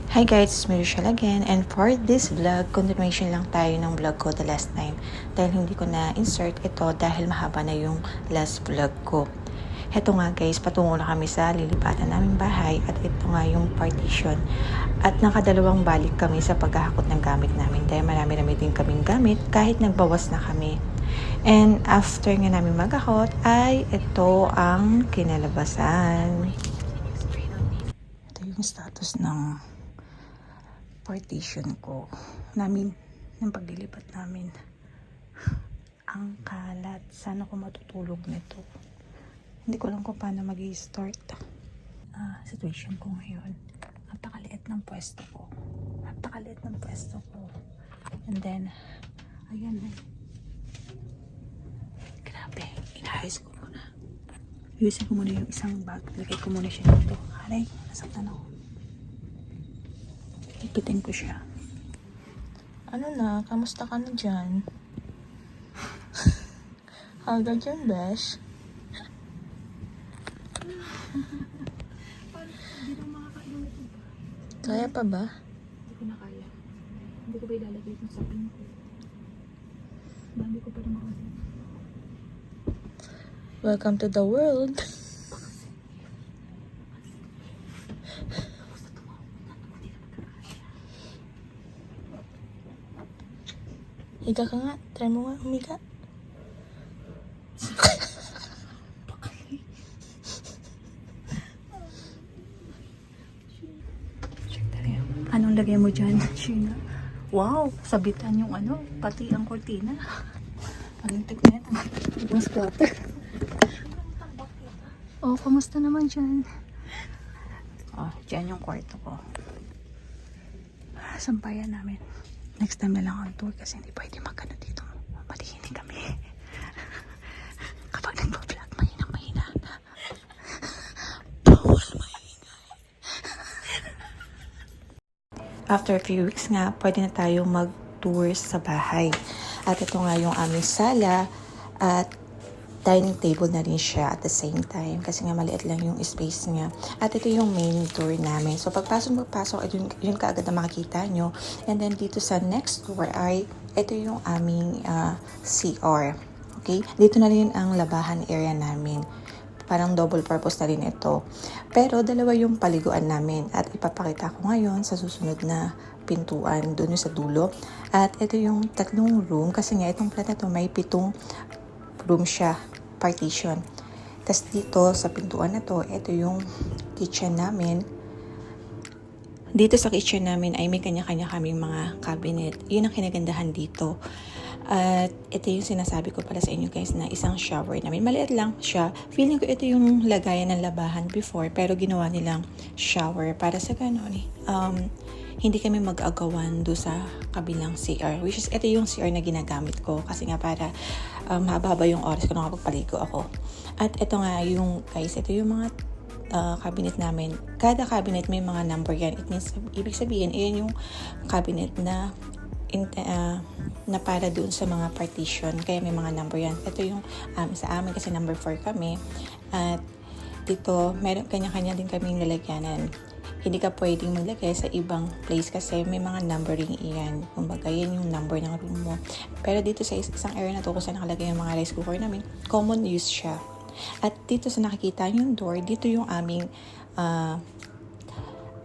Hi guys, it's me Rochelle again, and for this vlog, continuation lang tayo ng vlog ko the last time dahil hindi ko na insert ito dahil mahaba na yung last vlog ko. Heto nga guys, patungo na kami sa lilipatan naming bahay at ito nga yung partition at nakadalawang balik kami sa paghahakot ng gamit namin dahil marami-rami din kaming gamit kahit nagbawas na kami. And after nga namin maghakot ay ito ang kinalabasan. Ito yung status ng partition ko namin ng paglilipat namin. Ang kalat, sana ko matutulog nito. Hindi ko alam kung paano mag-i-start situation ko ngayon. Napakaliit ng pwesto ko, and then ayan na, grabe, inahayos ko muna. Ayusin ko muna yung isang bag, lagay ko muna siya dito. Aray, nasaktan ako. Ipitin ko siya. Ano na? Kamusta ka na dyan? Hagad yan, besh. Hindi na makakainom ito ba? Kaya pa ba? Hindi ko na kaya. Hindi ko ba ilalagay itong sa pin ko? Hindi ko pa rin makakaya. Welcome to the world. Higa ka nga. Try mo nga. Humiga. Anong lagay mo dyan, Sheena? Wow! Sabitan yung ano, pati ang kortina. Palintik na yan. Ang squatter. Oh, kamusta naman dyan? Oh, dyan yung kwarto ko. Sampayan namin. Next time na lang ang tour kasi hindi pwede magkano dito. Malihinig kami. Kapag nagpa-vlog, mahina. Bawal maingay. After a few weeks nga, pwede na tayo mag-tour sa bahay. At ito nga yung aming sala at dining table na rin siya at the same time kasi nga maliit lang yung space niya. At ito yung main door namin. So pagpasok, yun kaagad na makikita nyo. And then dito sa next door ay ito yung aming CR. Okay? Dito na rin ang labahan area namin. Parang double purpose na rin ito. Pero dalawa yung paliguan namin at ipapakita ko ngayon sa susunod na pintuan doon yung sa dulo. At ito yung tatlong room kasi nga itong flat na to may 7 room siya, partition. Tapos dito sa pintuan na to, ito yung kitchen namin. Dito sa kitchen namin ay may kanya-kanya kaming mga cabinet. Yun ang kinagandahan dito. At ito yung sinasabi ko pala sa inyo guys na isang shower namin. Maliit lang siya. Feeling ko ito yung lagayan ng labahan before pero ginawa nilang shower para sa gano'n hindi kami mag-agawan do sa kabilang CR. Which is ito yung CR na ginagamit ko kasi nga para mahaba yung oras ko nakapagpaligo ako. At ito nga yung guys, ito yung mga cabinet namin. Kada cabinet may mga number yan. It means, ibig sabihin, iyan yung cabinet na na para doon sa mga partition. Kaya may mga number yan. Ito yung sa amin kasi number 4 kami. At dito, meron kanya-kanya din kaming lalagyanan. Hindi ka pwedeng maglagay sa ibang place kasi may mga numbering iyan. Kumbaga, yan yung number ng room mo. Pero dito sa isang area na to, kung saan nakalagay yung mga rice cooker namin, common use siya. At dito sa nakikita yung door, dito yung aming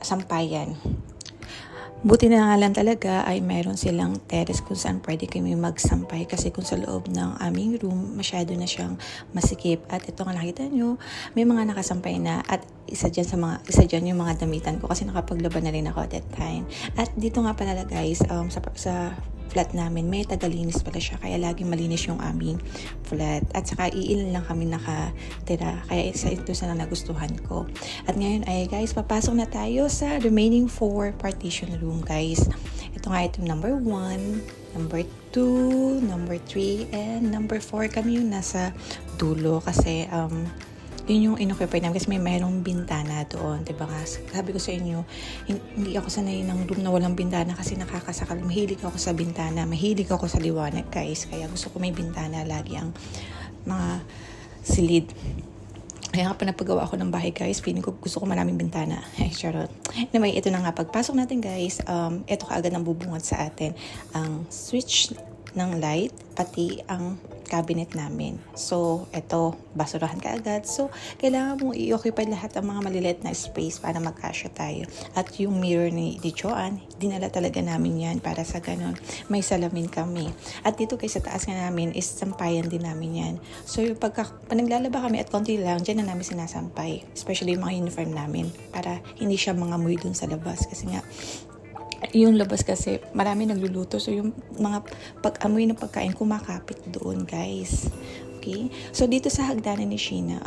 sampayan. Buti na nga lang talaga ay meron silang terrace kung saan pwede kami magsampay kasi kung sa loob ng aming room masyado na siyang masikip. At ito nga nakita nyo, may mga nakasampay na at isa dyan yung mga damitan ko kasi nakapaglaban na rin ako at that time. At dito nga pala guys, sa flat namin may tagalinis pala siya kaya laging malinis yung aming flat at saka iilan lang kami nakatira kaya isa ito sa nagustuhan ko. At ngayon ay guys, papasok na tayo sa remaining 4 partition room guys. Ito nga itong number 1, number 2, number 3 and number 4 kami yung nasa dulo kasi yun yung inoccupy namin kasi may mayroong bintana doon, diba nga? Sabi ko sa inyo, hindi ako sanay ng room na walang bintana kasi nakakasakal. Mahilig ako sa bintana, mahilig ako sa liwanag guys. Kaya gusto ko may bintana lagi ang mga silid. Kaya nga pinapagawa ako ng bahay guys, feeling ko gusto ko maraming bintana. Ay, charot. Anyway, ito na nga, pagpasok natin guys, ito kaagad ang bubungad sa atin. Ang switch ng light, pati ang cabinet namin. So, ito, basurahan kaagad. So, kailangan mong i-occupy lahat ang mga maliliit na space para magkasya tayo. At yung mirror ni Joanne, dinala talaga namin yan para sa ganun. May salamin kami. At dito kay sa taas nga namin is sampayan din namin yan. So, yung pag naglalaba kami at konti lang, dyan na namin sinasampay. Especially yung mga uniform namin para hindi siya mangamoy dun sa labas. Kasi nga, yung labas kasi marami nagluluto, so yung mga pag-amoy ng pagkain kumakapit doon guys. Okay, so dito sa hagdanan ni Sheena,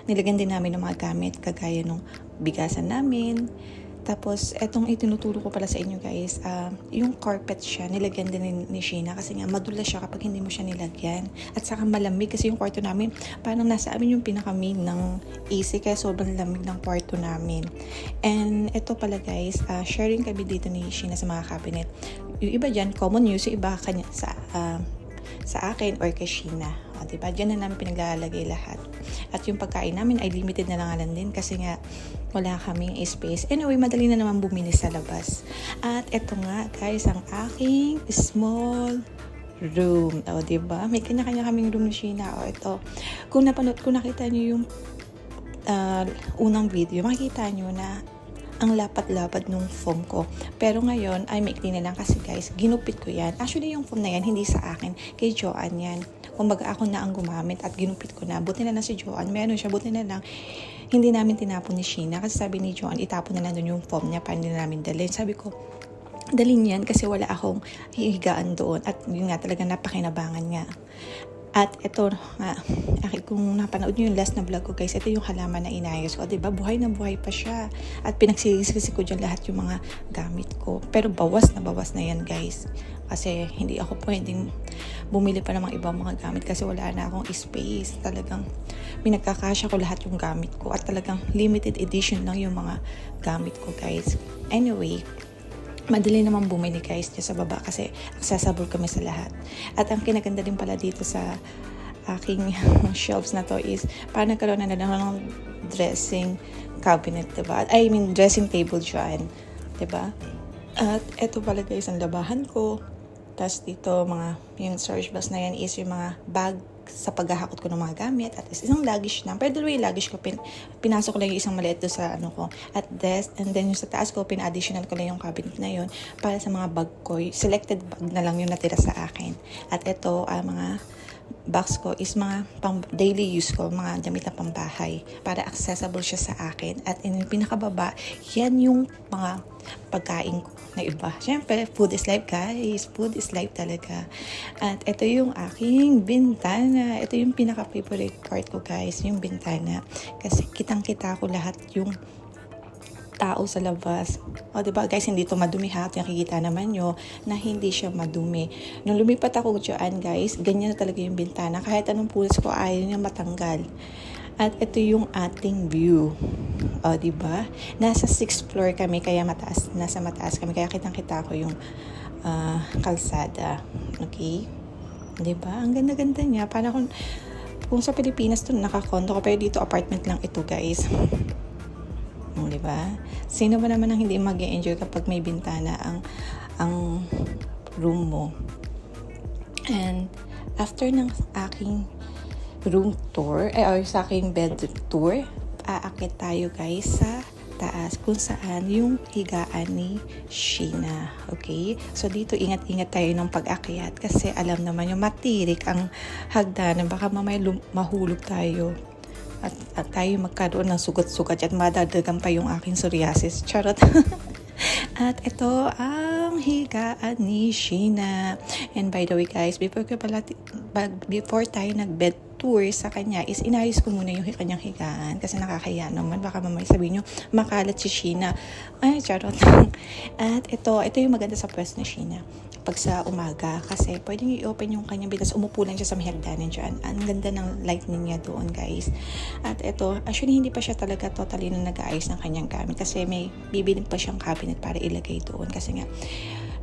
nilagyan din namin ng mga gamit kagaya ng bigasan namin. Tapos, etong itinuturo ko pala sa inyo guys, yung carpet siya, nilagyan din ni Sheena kasi nga madulas siya kapag hindi mo siya nilagyan. At saka malamig kasi yung kwarto namin, parang nasa amin yung pinaka-main ng AC kaya sobrang lamig ng kwarto namin. And ito pala guys, sharing kami dito ni Sheena sa mga cabinet. Yung iba dyan, common use, yung iba kanya sa akin or kay Sheena. O, diba? Diyan na namin pinaglalagay lahat. At yung pagkain namin ay limited na lang din kasi nga wala kaming space. Anyway, madali na naman bumili sa labas. At eto nga guys, ang aking small room. O, diba? May kanya-kanya kaming room ni Sheena. O, ito. Kung nakita niyo yung unang video, makikita niyo na ang lapat-lapat nung foam ko. Pero ngayon, ay maikli na lang kasi guys, ginupit ko yan. Actually, yung foam na yan, hindi sa akin. Kay Joanne yan. Kumbaga ako na ang gumamit at ginupit ko na. Buti na lang si Joanne. Meron siya, buti na lang. Hindi namin tinapon ni Sheena. Kasi sabi ni Joanne, itapon na lang doon yung foam niya para hindi na namin dalhin. Sabi ko, dalhin yan kasi wala akong hihigaan doon. At yun nga, talaga napakinabangan nga. At ito, kung napanood nyo yung last na vlog ko guys, ito yung halaman na inayos ko. Diba? Buhay na buhay pa siya. At pinagsisisi ko dyan lahat yung mga gamit ko. Pero bawas na yan guys. Kasi hindi ako pwedeng bumili pa ng mga ibang mga gamit kasi wala na akong space. Talagang pinagkakasya ko lahat yung gamit ko. At talagang limited edition lang yung mga gamit ko guys. Anyway, madali naman bumili guys dyan sa baba kasi accessible kami sa lahat. At ang kinaganda din pala dito sa aking shelves na to is parang nagkaroon na ng dressing cabinet, diba? I mean, dressing table dyan, diba? At eto pala guys ang labahan ko. Tapos dito, yung storage box na yan is yung mga bag sa paghahakot ko ng mga gamit. At isang luggage lang. Pero dalawa yung luggage ko, pinasok ko lang yung isang maliit doon sa ko. At desk, and then yung sa taas ko, pina-additional ko lang yung cabinet na yun para sa mga bag ko. Selected bag na lang yung natira sa akin. At ito, mga box ko is mga pang daily use ko, mga damit na pambahay para accessible siya sa akin. At yung pinakababa, yan yung mga pagkain ko na iba. Siyempre, food is life guys. Food is life talaga. At ito yung aking bintana. Ito yung pinaka-favorite part ko guys, yung bintana. Kasi kitang-kita ko lahat yung tao sa labas. O, diba guys, hindi to madumi ha. Nakikita naman nyo na hindi siya madumi. Nung lumipat ako dyan guys, ganyan na talaga yung bintana. Kahit anong pulis ko, ayaw niya matanggal. At ito yung ating view. O, diba? Nasa 6th floor kami, kaya nasa mataas kami. Kaya kitang-kita ko yung kalsada. Okay? Diba? Ang ganda-ganda niya. Para kung sa Pilipinas to nakakondo ko, pero dito apartment lang ito guys. Diba? Sino ba naman ang hindi mag-enjoy kapag may bintana ang room mo? And after ng aking room tour, or sa aking bed tour, aakit tayo guys sa taas kung saan yung higaan ni Sheena. Okay? So dito ingat-ingat tayo ng pag-akyat kasi alam naman yung matirik ang hagdanan. Baka mamaya mahulog tayo. At tayo magkaroon ng sugat-sugat at madadagan pa yung aking psoriasis. Charot. At ito ang higaan ni Sheena. And by the way guys, before tayo nag-bed tour sa kanya is inayos ko muna yung kanyang higaan kasi nakakaya naman. Baka mamaya sabihin nyo, makalat si Sheena. Ay, charot. At ito yung maganda sa pwesto ni Sheena. Pag sa umaga, kasi pwedeng i-open yung kanyang bitas, umupo lang siya sa may hagdanan dyan. Ang ganda ng lightning niya doon guys. At ito, actually hindi pa siya talaga totally na nag-aayos ng kanyang gamit kasi may bibilin pa siyang cabinet para ilagay doon kasi nga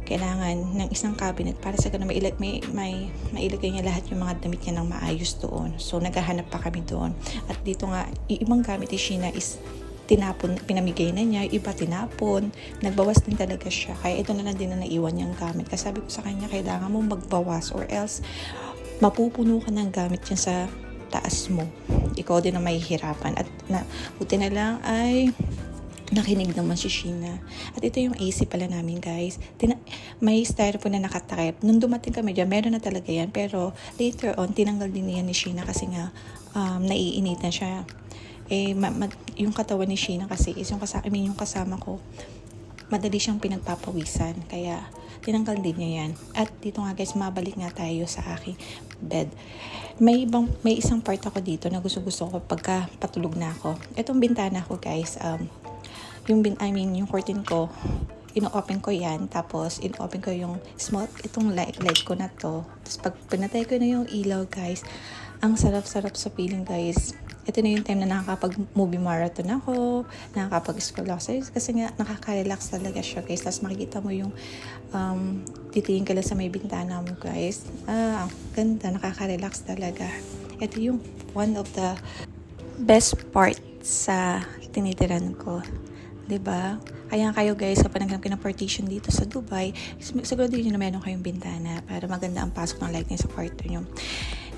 kailangan ng isang cabinet para sa ganun mailagay niya lahat yung mga damit niya ng maayos doon. So naghahanap pa kami doon. At dito nga, ibang gamit ni Sheena is tinapon, pinamigay na niya, iba tinapon, nagbawas din talaga siya. Kaya ito na lang din na naiwan niyang gamit. Kasi sabi ko sa kanya, kailangan mo magbawas or else mapupuno ka ng gamit yan sa taas mo. Ikaw din na mahihirapan. At buti na lang ay nakinig naman si Sheena. At ito yung AC pala namin, guys. May styrofoam na nakatakip. Nung dumating kami dyan, meron na talaga yan. Pero later on, tinanggal din yan ni Sheena kasi nga naiinitan siya. Yung katawan ni Sheena kasi is yung kasama ko, madali siyang pinagpapawisan. Kaya tinanggal din niya yan. At dito nga, guys, mabalik nga tayo sa aking bed. May isang part ako dito na gusto ko pagka patulog na ako. Itong bintana ko, guys, yung curtain ko, ino-open ko yan, tapos ino-open ko yung itong light ko na to. Tapos pag pinatay ko na yung ilaw, guys, ang sarap-sarap sa feeling, guys. Ito na yung time na nakakapag-movie marathon ako, nakakapag-scroll ako kasi nga nakaka-relax talaga siya, guys. Tapos makikita mo yung titingin ka lang sa may bintana mo, guys. Ang ganda, nakaka-relax talaga. Ito yung one of the best part sa tinitiran ko. 'Di ba? Kaya kayo, guys, kapag naghanap kayo ng partition dito sa Dubai, siguro din na meron kayong bintana para maganda ang pasok ng lighting sa kwarto nyo.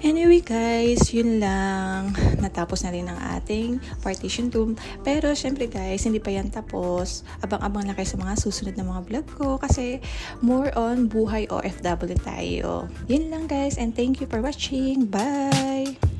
Anyway, guys, yun lang. Natapos na rin ang ating partition room. Pero syempre, guys, hindi pa yan tapos. Abang-abang lang kayo sa mga susunod na mga vlog ko kasi more on buhay OFW tayo. Yun lang, guys, and thank you for watching. Bye!